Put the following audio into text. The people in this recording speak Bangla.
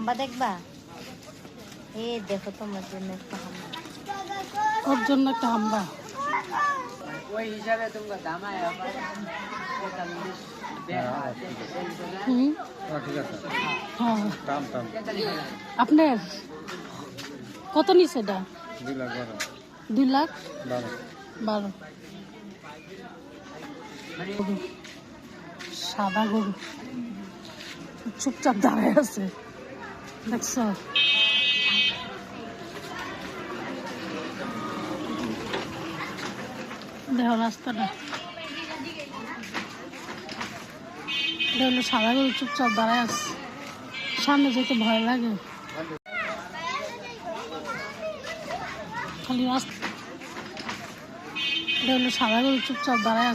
হাম্বা দেখবা? এ দেখো তোমার জন্য একটা হাম্বা। ওর জন্য একটা হাম্বা। ওই হিসাবে তোমরা দামায় আবার 45 হুম, ঠিক আছে। হ্যাঁ। দাম দাম আপনার কত নিছে এটা? 2 লাখ 12 2 লাখ 12 12। গরু, সাদা গরু চুপচাপ দাঁড়ায় আছে, দেখছ? দেখো রাস্তাটা, এটা হলো সাদা গরু চুপচাপ দাঁড়ায় আছে, সামনে যেতে ভয় লাগে খালি রাস্তা। এটা হলো সাদা গরু চুপচাপ দাঁড়ায় আছে।